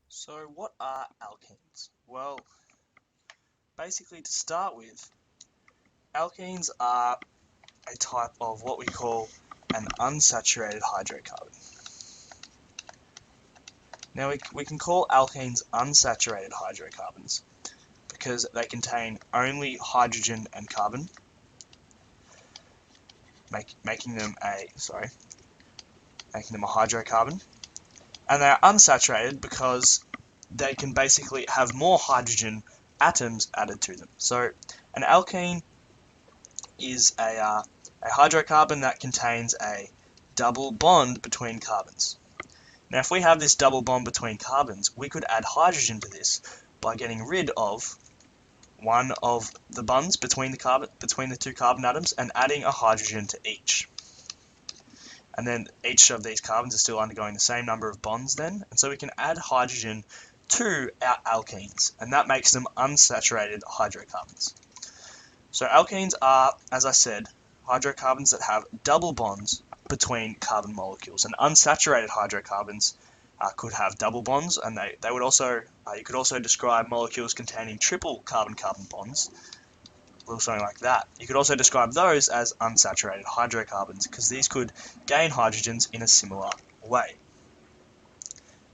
So what are alkenes? Well, basically to start with, alkenes are a type of what we call an unsaturated hydrocarbon. Now we can call alkenes unsaturated hydrocarbons because they contain only hydrogen and carbon, making them a hydrocarbon. And they are unsaturated because they can basically have more hydrogen atoms added to them. So an alkene is a hydrocarbon that contains a double bond between carbons. Now if we have this double bond between carbons, we could add hydrogen to this by getting rid of one of the bonds between the two carbon atoms and adding a hydrogen to each. And then each of these carbons is still undergoing the same number of bonds then, and so we can add hydrogen to our alkenes, and that makes them unsaturated hydrocarbons. So alkenes are, as I said, hydrocarbons that have double bonds between carbon molecules, and unsaturated hydrocarbons could have double bonds, and they would also, you could also describe molecules containing triple carbon-carbon bonds, a little something like that. You could also describe those as unsaturated hydrocarbons because these could gain hydrogens in a similar way.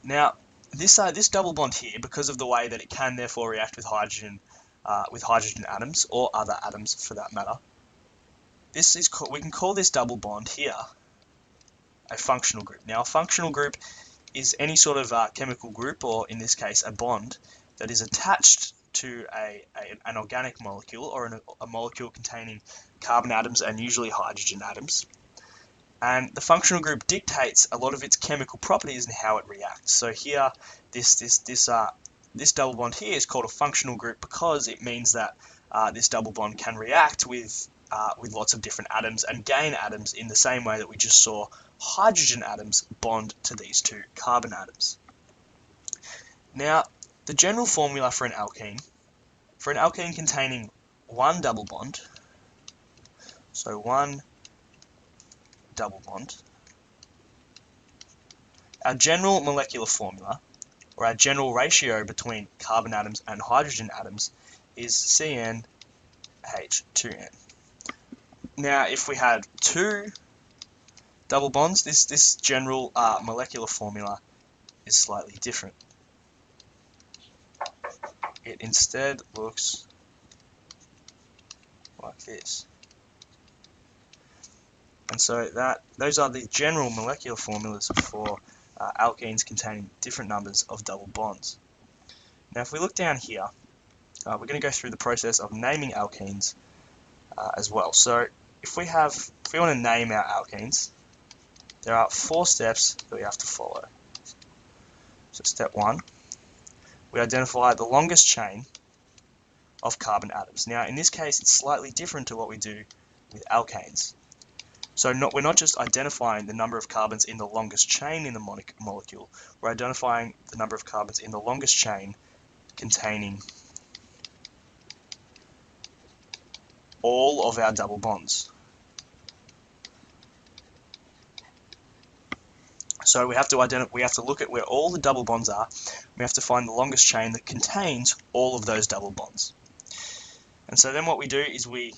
Now, this double bond here, because of the way that it can therefore react with hydrogen atoms or other atoms for that matter, we can call this double bond here a functional group. Now, a functional group is any sort of chemical group, or in this case, a bond that is attached to an organic molecule or a molecule containing carbon atoms and usually hydrogen atoms. And the functional group dictates a lot of its chemical properties and how it reacts. So here, this double bond here is called a functional group because it means that this double bond can react with lots of different atoms and gain atoms in the same way that we just saw hydrogen atoms bond to these two carbon atoms. Now, the general formula for an alkene containing one double bond, so one double bond, our general molecular formula, or our general ratio between carbon atoms and hydrogen atoms, is CnH2n. Now, if we had two double bonds, this general molecular formula is slightly different. It instead looks like this. And so those are the general molecular formulas for alkenes containing different numbers of double bonds. Now if we look down here, we're going to go through the process of naming alkenes as well. So if we want to name our alkenes, there are 4 steps that we have to follow. So step 1, we identify the longest chain of carbon atoms. Now in this case it's slightly different to what we do with alkanes. So we're not just identifying the number of carbons in the longest chain in the molecule, we're identifying the number of carbons in the longest chain containing all of our double bonds. So we have to look at where all the double bonds are. We have to find the longest chain that contains all of those double bonds. And so then what we do is we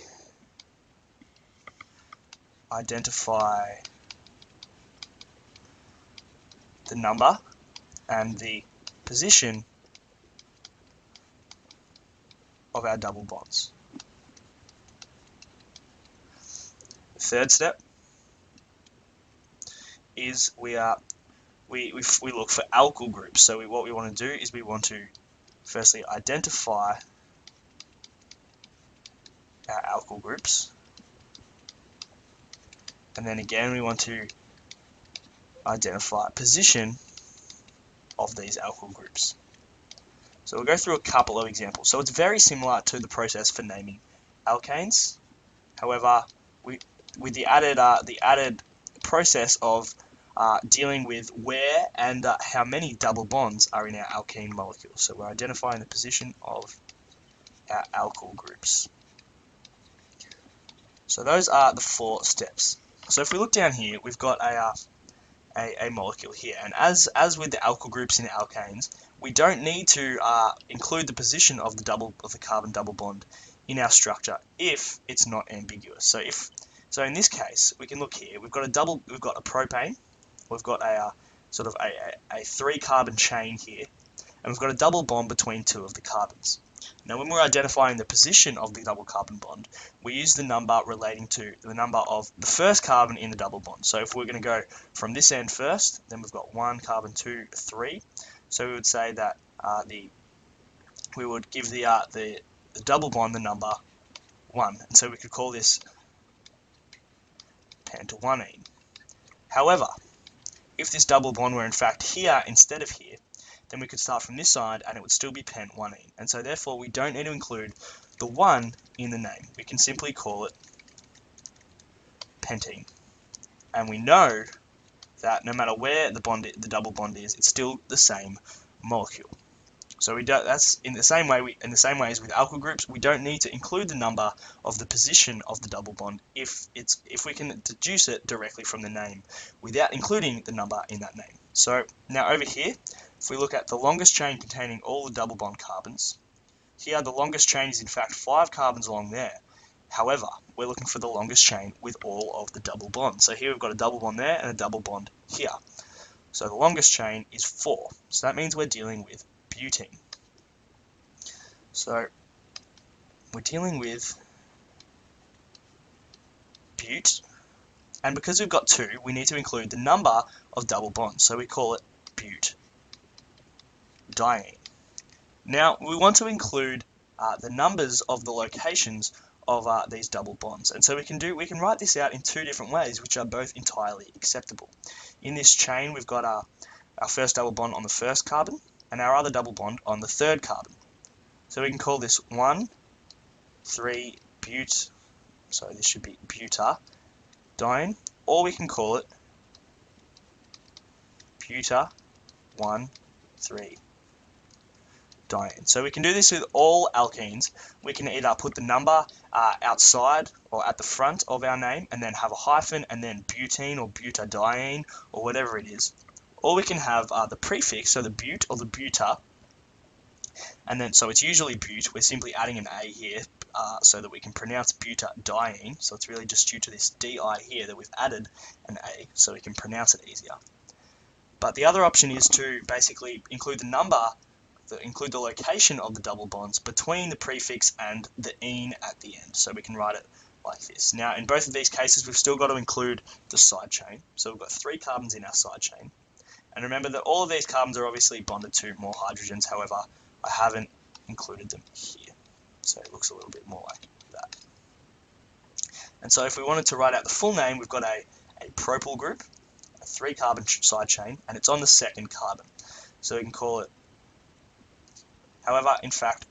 identify the number and the position of our double bonds. The third step is we look for alkyl groups. So what we want to do is we want to firstly identify our alkyl groups, and then again we want to identify position of these alkyl groups. So we'll go through a couple of examples. So it's very similar to the process for naming alkanes. However, with the added process of dealing with where and how many double bonds are in our alkene molecules. So we're identifying the position of our alkyl groups. So those are the 4 steps. So if we look down here, we've got a a molecule here. And as with the alkyl groups in alkanes, we don't need to include the position of the carbon double bond in our structure if it's not ambiguous. So in this case, we can look here. We've got a propane. We've got a sort of a 3-carbon chain here, and we've got a double bond between 2 of the carbons. Now, when we're identifying the position of the double carbon bond, we use the number relating to the number of the first carbon in the double bond. So if we're going to go from this end first, then we've got 1 carbon, 2, 3. So we would say that we would give the double bond the number 1, and so we could call this pentaguanine. However, if this double bond were in fact here instead of here, then we could start from this side and it would still be pent-guanine. And so therefore we don't need to include the 1 in the name. We can simply call it pentene. And we know that no matter where the double bond is, it's still the same molecule. So that's in the same way as with alkyl groups, we don't need to include the number of the position of the double bond if we can deduce it directly from the name without including the number in that name. So now over here, if we look at the longest chain containing all the double bond carbons, here the longest chain is in fact 5 carbons along there. However, we're looking for the longest chain with all of the double bonds. So here we've got a double bond there and a double bond here. So the longest chain is 4. So that means we're dealing with butene. So we're dealing with bute, and because we've got 2, we need to include the number of double bonds. So we call it butadiene. Now we want to include the numbers of the locations of these double bonds, and so we can write this out in 2 different ways, which are both entirely acceptable. In this chain, we've got our first double bond on the first carbon and our other double bond on the third carbon. So we can call this 1,3-bute. So this should be butadiene, or we can call it buta-1,3-diene. So we can do this with all alkenes. We can either put the number outside or at the front of our name and then have a hyphen and then butene or butadiene or whatever it is. Or we can have the prefix, so the bute or the buta, and then so it's usually bute. We're simply adding an A here so that we can pronounce butadiene. So it's really just due to this DI here that we've added an A so we can pronounce it easier. But the other option is to basically include the location of the double bonds between the prefix and the "ene" at the end. So we can write it like this. Now, in both of these cases, we've still got to include the side chain. So we've got 3 carbons in our side chain. And remember that all of these carbons are obviously bonded to more hydrogens. However, I haven't included them here. So it looks a little bit more like that. And so if we wanted to write out the full name, we've got a propyl group, a 3-carbon side chain, and it's on the second carbon. So we can call it. However, in fact,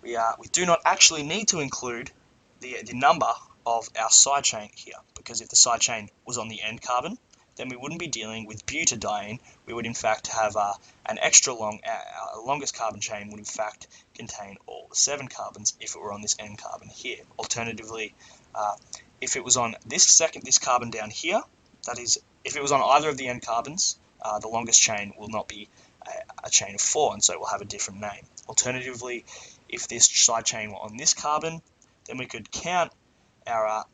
we do not actually need to include the number of our side chain here, because if the side chain was on the end carbon, then we wouldn't be dealing with butadiene. We would in fact have an extra long, longest carbon chain would in fact contain all the 7 carbons if it were on this end carbon here. Alternatively, if it was on this carbon down here, that is, if it was on either of the end carbons, the longest chain will not be a chain of 4, and so it will have a different name. Alternatively, if this side chain were on this carbon, then we could count our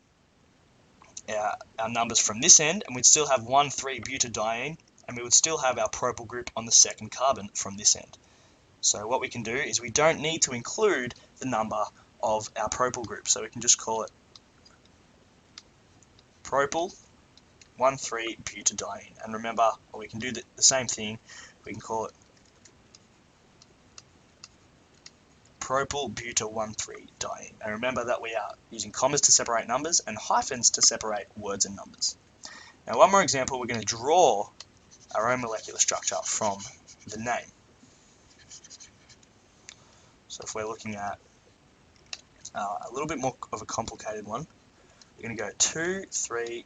numbers from this end, and we'd still have 1,3-butadiene, and we would still have our propyl group on the second carbon from this end. So what we can do is we don't need to include the number of our propyl group, so we can just call it propyl 1,3-butadiene. And remember, or we can do the same thing, we can call it propyl buta 1,3-diene. And remember that we are using commas to separate numbers and hyphens to separate words and numbers. Now, one more example, we're going to draw our own molecular structure from the name. So if we're looking at a little bit more of a complicated one, we're going to go 2, 3,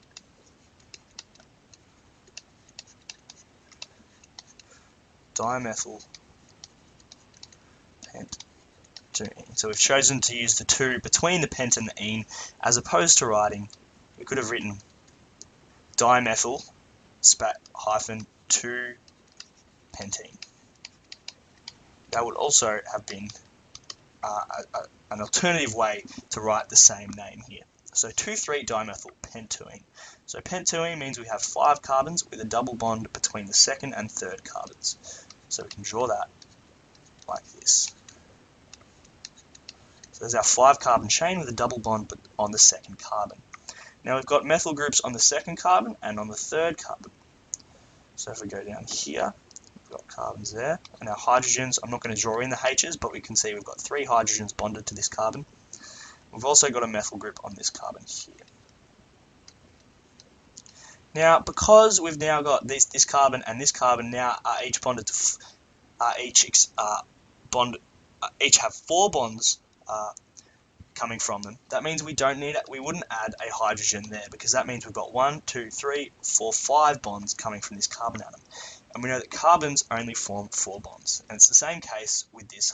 dimethyl pentene. So we've chosen to use the 2 between the pent and the ene, as opposed to writing, we could have written dimethyl 2-pentene. That would also have been an alternative way to write the same name here. So 2,3-dimethyl-pentuene. So pentuene means we have 5 carbons with a double bond between the second and third carbons. So we can draw that like this. So there's our 5-carbon chain with a double bond on the second carbon. Now we've got methyl groups on the second carbon and on the third carbon. So if we go down here, we've got carbons there, and our hydrogens, I'm not going to draw in the H's, but we can see we've got 3 hydrogens bonded to this carbon. We've also got a methyl group on this carbon here. Now, because we've now got this carbon and this carbon now are each bonded to each have 4 bonds coming from them. That means we wouldn't add a hydrogen there, because that means we've got 1, 2, 3, 4, 5 bonds coming from this carbon atom. And we know that carbons only form 4 bonds, and it's the same case with this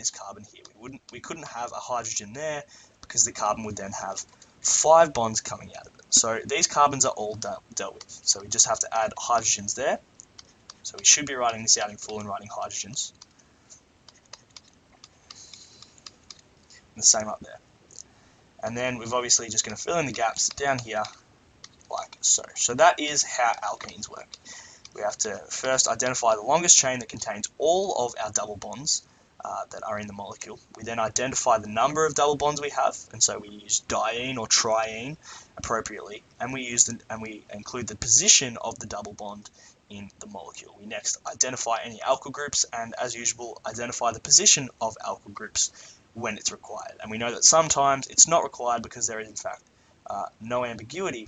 carbon here. We couldn't have a hydrogen there, because the carbon would then have 5 bonds coming out of it. So these carbons are all dealt with. So we just have to add hydrogens there. So we should be writing this out in full and writing hydrogens. And the same up there. And then we're obviously just going to fill in the gaps down here like so. So that is how alkenes work. We have to first identify the longest chain that contains all of our double bonds that are in the molecule. We then identify the number of double bonds we have, and so we use diene or triene appropriately, and we include the position of the double bond in the molecule. We next identify any alkyl groups, and as usual, identify the position of alkyl groups when it's required. And we know that sometimes it's not required because there is in fact no ambiguity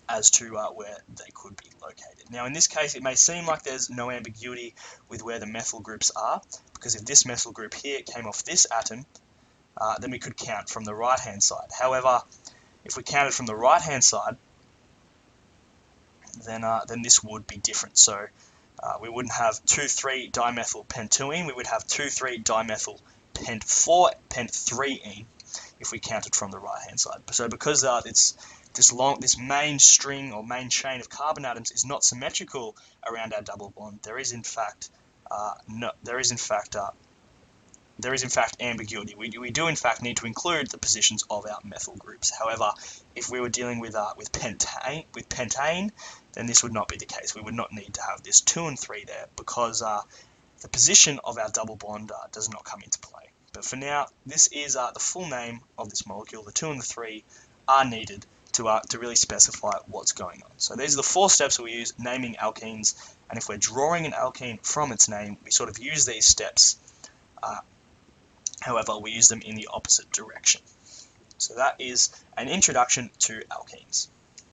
as to where they could be located. Now in this case it may seem like there's no ambiguity with where the methyl groups are, because if this methyl group here came off this atom, then we could count from the right hand side. However, if we counted from the right hand side, then this would be different. So we wouldn't have 2,3-dimethyl-pentuene, we would have 2,3-dimethyl-pent-4-pent-3ene if we counted from the right hand side. So because this main string or main chain of carbon atoms is not symmetrical around our double bond, there is in fact ambiguity. We do in fact need to include the positions of our methyl groups. However, if we were dealing with pentane, then this would not be the case. We would not need to have this 2 and 3 there, because the position of our double bond does not come into play. But for now, this is the full name of this molecule. The 2 and the 3 are needed to really specify what's going on. So these are the 4 steps we use naming alkenes, and if we're drawing an alkene from its name, we sort of use these steps. However, we use them in the opposite direction. So that is an introduction to alkenes.